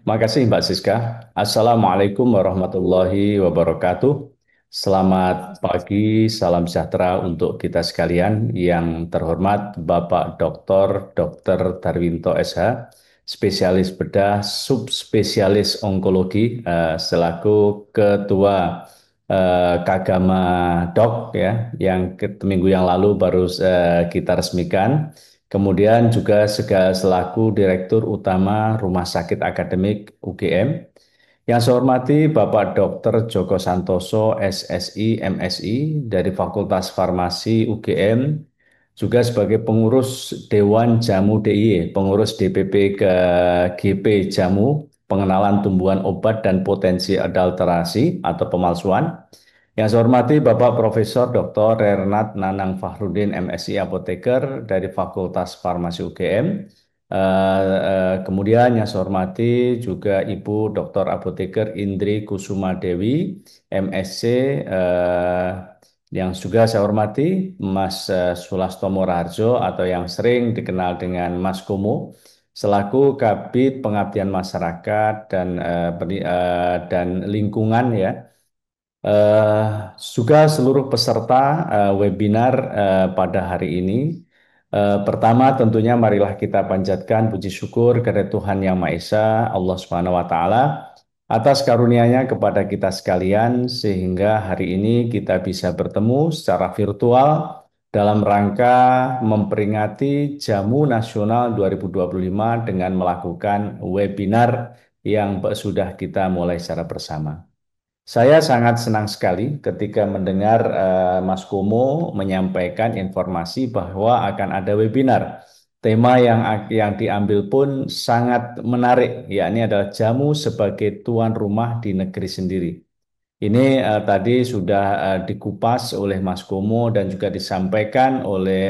Makasih Mbak Siska. Assalamualaikum warahmatullahi wabarakatuh. Selamat pagi, salam sejahtera untuk kita sekalian. Yang terhormat Bapak Dr. Darwinto SH, spesialis bedah, subspesialis onkologi, selaku Ketua Kagama Dok ya, yang minggu yang lalu baru kita resmikan. Kemudian juga selaku Direktur Utama Rumah Sakit Akademik UGM. Yang saya hormati Bapak Dr. Joko Santoso, SSI, MSI dari Fakultas Farmasi UGM, juga sebagai pengurus Dewan Jamu DIY, pengurus DPP ke GP Jamu, pengenalan tumbuhan obat dan potensi adulterasi atau pemalsuan. Yang saya hormati Bapak Profesor Dr. Renat Nanang Fahrudin MSI Apoteker dari Fakultas Farmasi UGM. Kemudian yang saya hormati juga Ibu Dr. Apoteker Indri Kusuma Dewi MSc, yang juga saya hormati Mas Sulastomo Raharjo atau yang sering dikenal dengan Mas Komo selaku Kabid Pengabdian Masyarakat dan Lingkungan ya. Eh, Juga seluruh peserta webinar pada hari ini. Pertama tentunya marilah kita panjatkan puji syukur kepada Tuhan Yang Maha Esa, Allah Subhanahu wa taala atas karunia-Nya kepada kita sekalian sehingga hari ini kita bisa bertemu secara virtual dalam rangka memperingati Jamu Nasional 2025 dengan melakukan webinar yang sudah kita mulai secara bersama. Saya sangat senang sekali ketika mendengar Mas Komo menyampaikan informasi bahwa akan ada webinar. Tema yang diambil pun sangat menarik, yakni adalah jamu sebagai tuan rumah di negeri sendiri. Ini tadi sudah dikupas oleh Mas Komo dan juga disampaikan oleh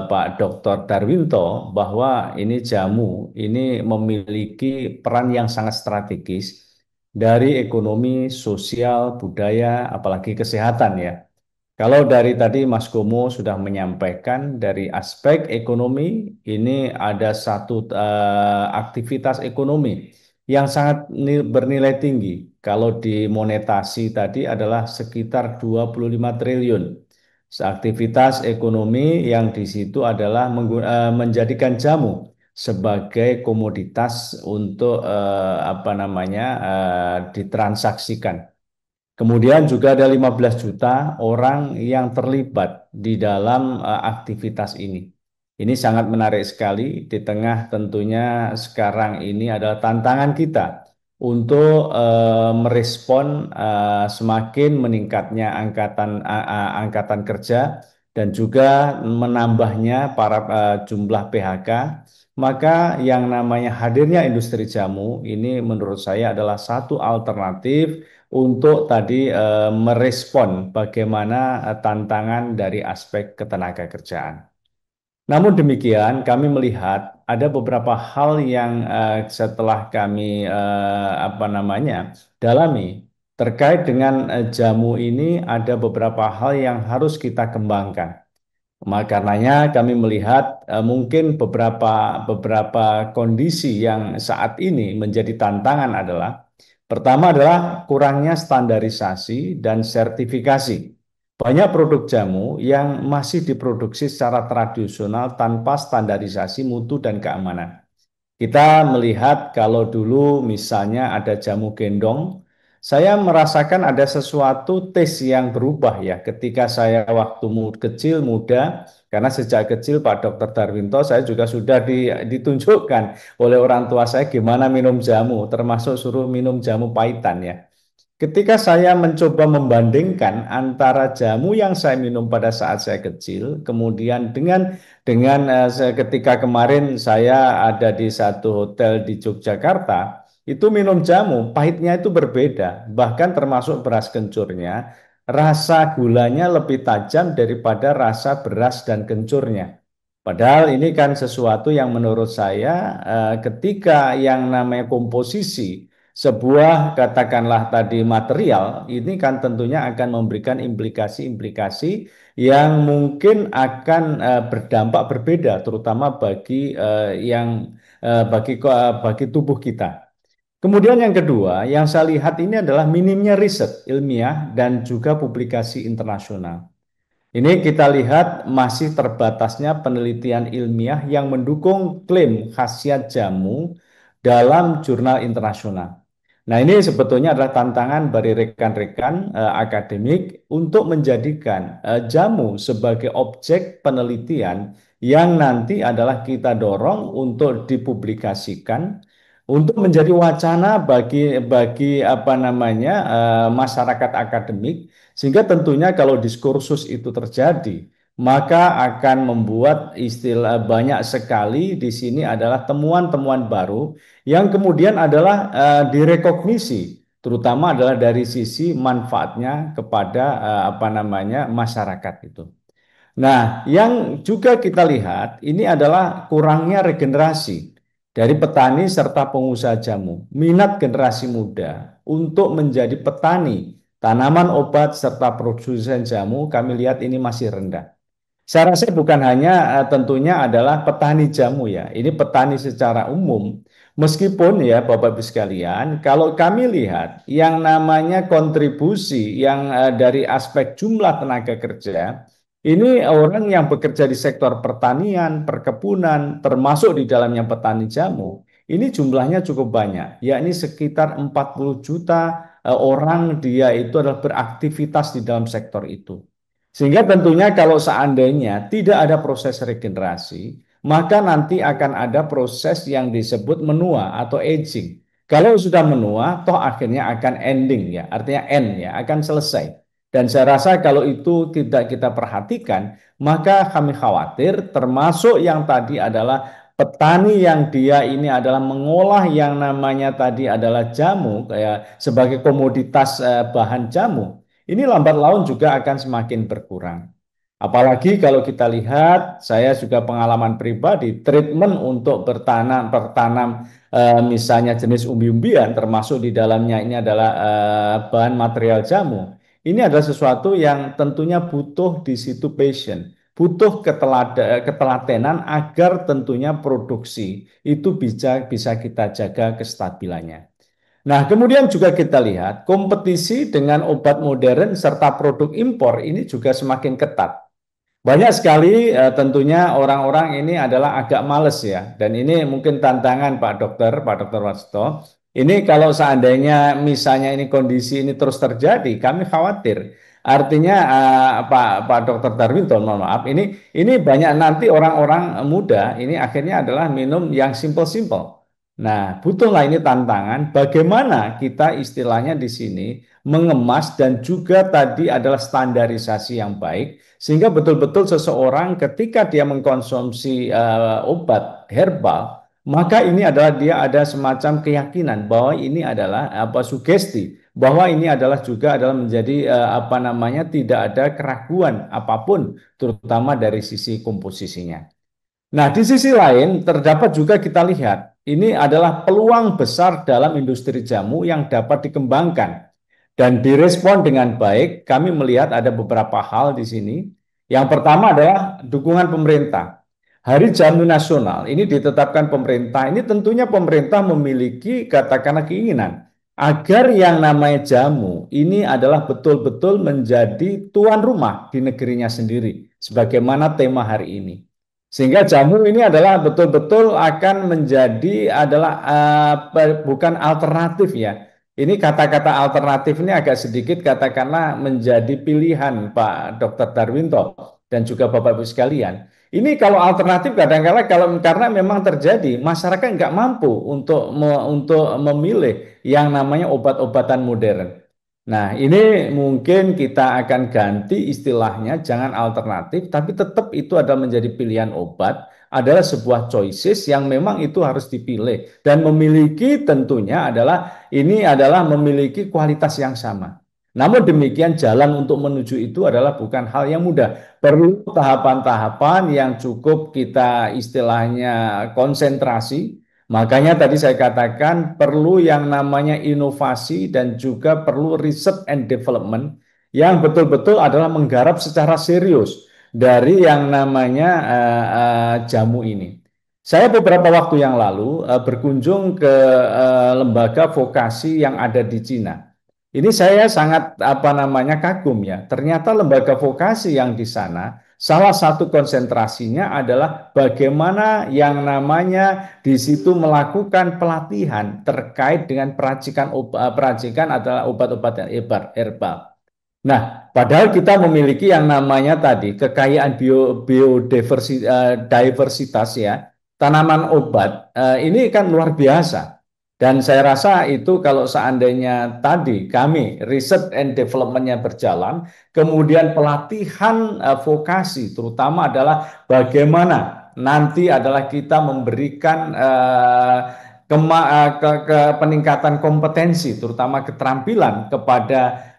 Pak Dr. Darwinto bahwa ini jamu ini memiliki peran yang sangat strategis dari ekonomi, sosial, budaya, apalagi kesehatan ya. Kalau dari tadi Mas Gomo sudah menyampaikan dari aspek ekonomi, ini ada satu aktivitas ekonomi yang sangat bernilai tinggi. Kalau dimonetasi tadi adalah sekitar 25 triliun. Aktivitas ekonomi yang di situ adalah menjadikan jamu sebagai komoditas untuk ditransaksikan. Kemudian juga ada 15 juta orang yang terlibat di dalam aktivitas ini. Ini sangat menarik sekali di tengah tentunya sekarang ini adalah tantangan kita untuk merespon semakin meningkatnya angkatan kerja dan juga menambahnya para jumlah PHK. Maka yang namanya hadirnya industri jamu ini menurut saya adalah satu alternatif untuk tadi merespon bagaimana tantangan dari aspek ketenaga kerjaan. Namun demikian, kami melihat ada beberapa hal yang setelah kami dalami terkait dengan jamu ini ada beberapa hal yang harus kita kembangkan. Karenanya kami melihat mungkin beberapa kondisi yang saat ini menjadi tantangan adalah pertama adalah kurangnya standarisasi dan sertifikasi. Banyak produk jamu yang masih diproduksi secara tradisional tanpa standarisasi mutu dan keamanan. Kita melihat kalau dulu misalnya ada jamu gendong, saya merasakan ada sesuatu taste yang berubah ya ketika saya waktu kecil muda, karena sejak kecil Pak Dr. Darwinto saya juga sudah ditunjukkan oleh orang tua saya gimana minum jamu, termasuk suruh minum jamu pahitan ya. Ketika saya mencoba membandingkan antara jamu yang saya minum pada saat saya kecil, kemudian ketika kemarin saya ada di satu hotel di Yogyakarta, itu minum jamu, pahitnya itu berbeda, bahkan termasuk beras kencurnya, rasa gulanya lebih tajam daripada rasa beras dan kencurnya. Padahal ini kan sesuatu yang menurut saya ketika yang namanya komposisi sebuah katakanlah tadi material ini kan tentunya akan memberikan implikasi-implikasi yang mungkin akan berdampak berbeda terutama bagi yang bagi tubuh kita. Kemudian yang kedua, yang saya lihat ini adalah minimnya riset ilmiah dan juga publikasi internasional. Ini kita lihat masih terbatasnya penelitian ilmiah yang mendukung klaim khasiat jamu dalam jurnal internasional. Nah, ini sebetulnya adalah tantangan bagi rekan-rekan akademik untuk menjadikan jamu sebagai objek penelitian yang nanti adalah kita dorong untuk dipublikasikan untuk menjadi wacana bagi apa namanya masyarakat akademik, sehingga tentunya kalau diskursus itu terjadi, maka akan membuat istilah banyak sekali di sini adalah temuan-temuan baru yang kemudian adalah direkognisi, terutama adalah dari sisi manfaatnya kepada apa namanya masyarakat itu. Nah, yang juga kita lihat ini adalah kurangnya regenerasi dari petani serta pengusaha jamu. Minat generasi muda untuk menjadi petani tanaman obat serta produsen jamu kami lihat ini masih rendah. Saya rasa bukan hanya tentunya adalah petani jamu ya, ini petani secara umum. Meskipun ya Bapak Ibu sekalian, kalau kami lihat yang namanya kontribusi yang dari aspek jumlah tenaga kerja, ini orang yang bekerja di sektor pertanian, perkebunan, termasuk di dalamnya petani jamu, ini jumlahnya cukup banyak, yakni sekitar 40 juta orang dia itu adalah beraktivitas di dalam sektor itu. Sehingga tentunya kalau seandainya tidak ada proses regenerasi, maka nanti akan ada proses yang disebut menua atau aging. Kalau sudah menua, toh akhirnya akan ending ya, artinya end ya, akan selesai. Dan saya rasa kalau itu tidak kita perhatikan, maka kami khawatir termasuk yang tadi adalah petani yang dia ini adalah mengolah yang namanya tadi adalah jamu kayak sebagai komoditas bahan jamu. Ini lambat laun juga akan semakin berkurang. Apalagi kalau kita lihat, saya juga pengalaman pribadi, treatment untuk bertanam misalnya jenis umbi-umbian, termasuk di dalamnya ini adalah bahan material jamu. Ini adalah sesuatu yang tentunya butuh di situ passion, butuh ketelatenan agar tentunya produksi itu bisa kita jaga kestabilannya. Nah, kemudian juga kita lihat kompetisi dengan obat modern serta produk impor ini juga semakin ketat. Banyak sekali tentunya orang-orang ini adalah agak males ya. Dan ini mungkin tantangan Pak Dokter Wasto. Ini kalau seandainya misalnya ini kondisi ini terus terjadi, kami khawatir. Artinya Pak Dokter Darwinto, mohon maaf, ini banyak nanti orang-orang muda ini akhirnya adalah minum yang simple-simple. Nah, butuhlah ini tantangan bagaimana kita istilahnya di sini mengemas dan juga tadi adalah standarisasi yang baik sehingga betul-betul seseorang ketika dia mengkonsumsi obat herbal, maka ini adalah dia ada semacam keyakinan bahwa ini adalah apa sugesti, bahwa ini adalah juga adalah menjadi apa namanya tidak ada keraguan apapun, terutama dari sisi komposisinya. Nah, di sisi lain terdapat juga kita lihat ini adalah peluang besar dalam industri jamu yang dapat dikembangkan dan direspon dengan baik. Kami melihat ada beberapa hal di sini. Yang pertama adalah dukungan pemerintah. Hari Jamu Nasional ini ditetapkan pemerintah. Ini tentunya pemerintah memiliki katakanlah keinginan agar yang namanya jamu ini adalah betul-betul menjadi tuan rumah di negerinya sendiri, sebagaimana tema hari ini. Sehingga jamu ini adalah betul-betul akan menjadi adalah bukan alternatif ya. Ini kata-kata alternatif ini agak sedikit katakanlah menjadi pilihan Pak Dr. Darwinto dan juga Bapak Ibu sekalian. Ini kalau alternatif kadang-kala kalau karena memang terjadi masyarakat nggak mampu untuk memilih yang namanya obat-obatan modern. Nah, ini mungkin kita akan ganti istilahnya, jangan alternatif, tapi tetap itu adalah menjadi pilihan obat, adalah sebuah choices yang memang itu harus dipilih. Dan memiliki tentunya adalah, ini adalah memiliki kualitas yang sama. Namun demikian jalan untuk menuju itu adalah bukan hal yang mudah. Perlu tahapan-tahapan yang cukup kita istilahnya konsentrasi. Makanya tadi saya katakan perlu yang namanya inovasi dan juga perlu research and development yang betul-betul adalah menggarap secara serius dari yang namanya jamu ini. Saya beberapa waktu yang lalu berkunjung ke lembaga vokasi yang ada di Cina. Ini saya sangat apa namanya kagum ya. Ternyata lembaga vokasi yang di sana salah satu konsentrasinya adalah bagaimana yang namanya di situ melakukan pelatihan terkait dengan peracikan adalah obat-obatan herbal. Nah, padahal kita memiliki yang namanya tadi kekayaan biodiversitas ya, tanaman obat ini kan luar biasa. Dan saya rasa itu kalau seandainya tadi kami riset and development-nya berjalan, kemudian pelatihan vokasi terutama adalah bagaimana nanti adalah kita memberikan peningkatan kompetensi terutama keterampilan kepada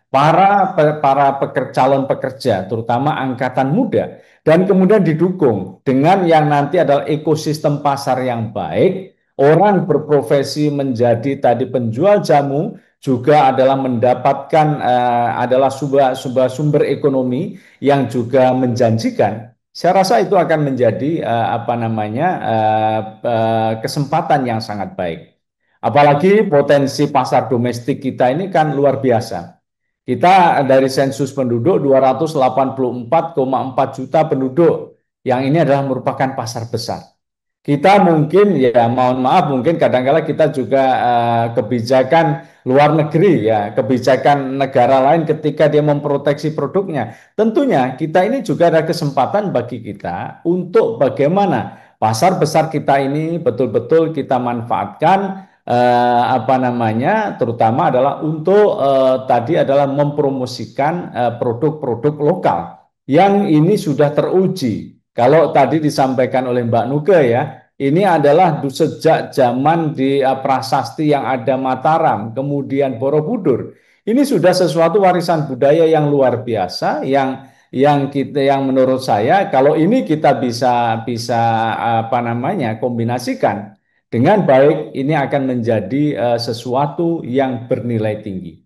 calon pekerja, terutama angkatan muda, dan kemudian didukung dengan yang nanti adalah ekosistem pasar yang baik, orang berprofesi menjadi tadi penjual jamu juga adalah mendapatkan adalah sebuah sumber ekonomi yang juga menjanjikan. Saya rasa itu akan menjadi apa namanya kesempatan yang sangat baik. Apalagi potensi pasar domestik kita ini kan luar biasa. Kita dari sensus penduduk 284,4 juta penduduk. Yang ini adalah merupakan pasar besar. Kita mungkin ya mohon maaf mungkin kadang-kala kita juga kebijakan luar negeri ya, kebijakan negara lain ketika dia memproteksi produknya. Tentunya kita ini juga ada kesempatan bagi kita untuk bagaimana pasar besar kita ini betul-betul kita manfaatkan apa namanya terutama adalah untuk tadi adalah mempromosikan produk-produk lokal yang ini sudah teruji. Kalau tadi disampaikan oleh Mbak Nuke ya, ini adalah sejak zaman di prasasti yang ada Mataram, kemudian Borobudur. Ini sudah sesuatu warisan budaya yang luar biasa yang menurut saya kalau ini kita bisa bisa apa namanya kombinasikan dengan baik ini akan menjadi sesuatu yang bernilai tinggi.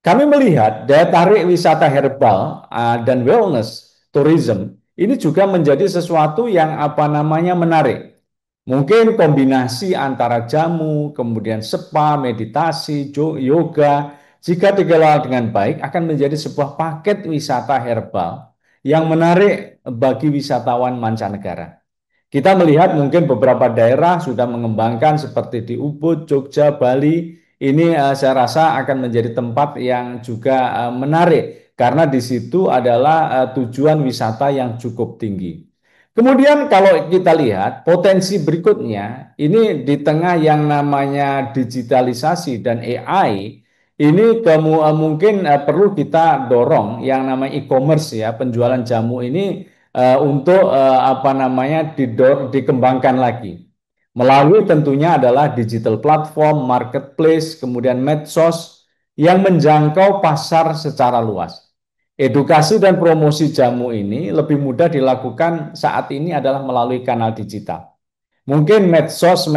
Kami melihat daya tarik wisata herbal dan wellness tourism ini juga menjadi sesuatu yang apa namanya menarik. Mungkin kombinasi antara jamu, kemudian spa, meditasi, yoga, jika dikelola dengan baik akan menjadi sebuah paket wisata herbal yang menarik bagi wisatawan mancanegara. Kita melihat mungkin beberapa daerah sudah mengembangkan seperti di Ubud, Jogja, Bali. Ini saya rasa akan menjadi tempat yang juga menarik karena di situ adalah tujuan wisata yang cukup tinggi. Kemudian kalau kita lihat potensi berikutnya, ini di tengah yang namanya digitalisasi dan AI, ini mungkin perlu kita dorong yang namanya e-commerce ya, penjualan jamu ini untuk apa namanya dikembangkan lagi. Melalui tentunya adalah digital platform, marketplace, kemudian medsos yang menjangkau pasar secara luas. Edukasi dan promosi jamu ini lebih mudah dilakukan saat ini adalah melalui kanal digital. Mungkin medsos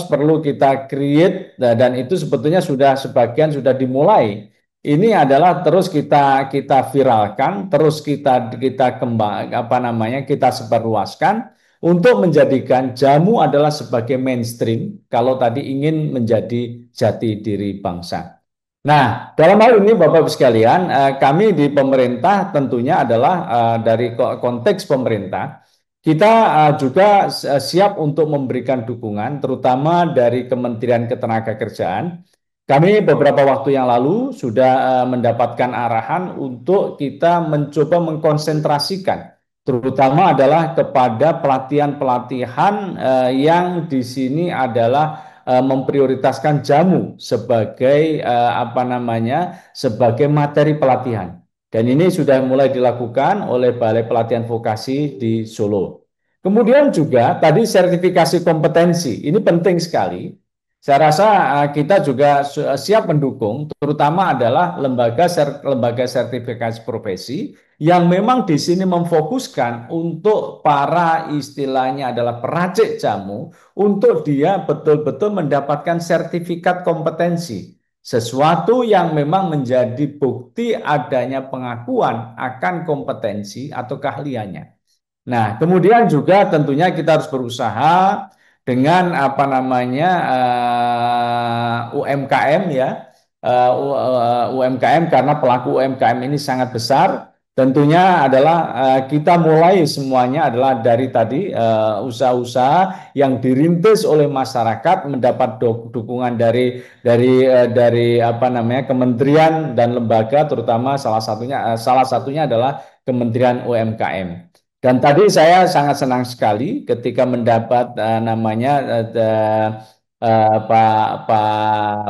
perlu kita create dan itu sebetulnya sudah sebagian sudah dimulai. Ini adalah terus kita viralkan, terus kita kembang apa namanya kita sebarluaskan untuk menjadikan jamu adalah sebagai mainstream kalau tadi ingin menjadi jati diri bangsa. Nah, dalam hal ini Bapak Ibu sekalian, kami di pemerintah tentunya adalah dari konteks pemerintah kita juga siap untuk memberikan dukungan, terutama dari Kementerian Ketenagakerjaan. Kami beberapa waktu yang lalu sudah mendapatkan arahan untuk kita mencoba mengkonsentrasikan, terutama adalah kepada pelatihan-pelatihan yang di sini adalah memprioritaskan jamu sebagai apa namanya, sebagai materi pelatihan. Dan ini sudah mulai dilakukan oleh Balai Pelatihan Vokasi di Solo. Kemudian juga tadi sertifikasi kompetensi, ini penting sekali. Saya rasa kita juga siap mendukung, terutama adalah lembaga sertifikasi profesi yang memang di sini memfokuskan untuk para istilahnya adalah peracik jamu, untuk dia betul-betul mendapatkan sertifikat kompetensi sesuatu yang memang menjadi bukti adanya pengakuan akan kompetensi atau keahliannya. Nah, kemudian juga tentunya kita harus berusaha dengan apa namanya UMKM ya, UMKM karena pelaku UMKM ini sangat besar. Tentunya adalah kita mulai semuanya adalah dari tadi usaha-usaha yang dirintis oleh masyarakat mendapat dukungan dari apa namanya kementerian dan lembaga terutama salah satunya adalah Kementerian UMKM. Dan tadi saya sangat senang sekali ketika mendapat namanya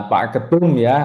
Pak Ketum ya,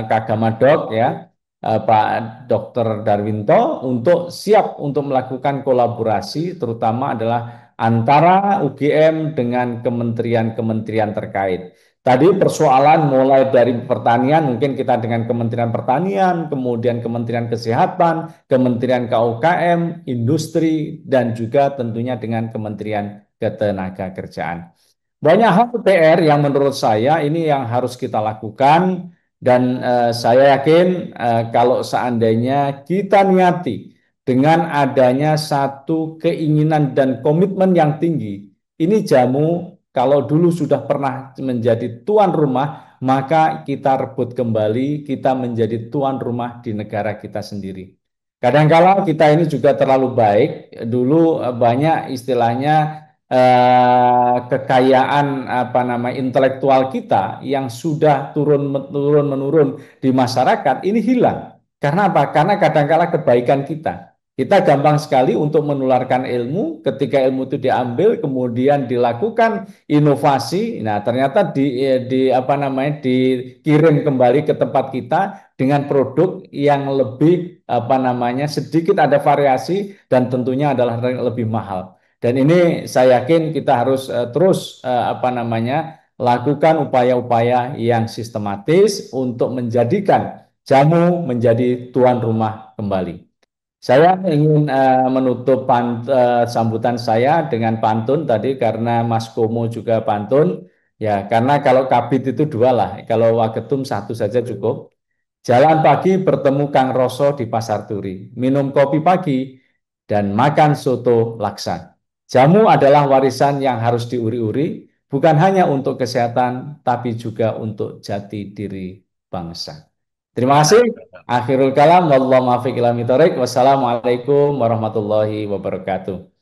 Kagamadok ya, Pak Dr. Darwinto untuk siap untuk melakukan kolaborasi terutama adalah antara UGM dengan kementerian-kementerian terkait. Tadi persoalan mulai dari pertanian, mungkin kita dengan Kementerian Pertanian, kemudian Kementerian Kesehatan, Kementerian KUKM, Industri, dan juga tentunya dengan Kementerian Ketenagakerjaan. Banyak hal PR yang menurut saya ini yang harus kita lakukan dan saya yakin kalau seandainya kita niati dengan adanya satu keinginan dan komitmen yang tinggi, ini jamu kalau dulu sudah pernah menjadi tuan rumah, maka kita rebut kembali, kita menjadi tuan rumah di negara kita sendiri. Kadangkala kita ini juga terlalu baik, dulu banyak istilahnya kekayaan apa nama intelektual kita yang sudah turun menurun di masyarakat ini hilang. Karena apa? Karena kadangkala kebaikan kita gampang sekali untuk menularkan ilmu. Ketika ilmu itu diambil, kemudian dilakukan inovasi. Nah, ternyata di apa namanya dikirim kembali ke tempat kita dengan produk yang lebih apa namanya sedikit ada variasi dan tentunya adalah lebih mahal. Dan ini saya yakin kita harus terus apa namanya lakukan upaya-upaya yang sistematis untuk menjadikan jamu menjadi tuan rumah kembali. Saya ingin menutup sambutan saya dengan pantun tadi karena Mas Komo juga pantun. Ya, karena kalau kabit itu dua lah, kalau waketum satu saja cukup. Jalan pagi bertemu Kang Roso di Pasar Turi, minum kopi pagi dan makan soto laksa. Jamu adalah warisan yang harus diuri-uri, bukan hanya untuk kesehatan, tapi juga untuk jati diri bangsa. Terima kasih. Akhirul kalam, wallahu muwaffiq ila thoriq. Wassalamualaikum warahmatullahi wabarakatuh.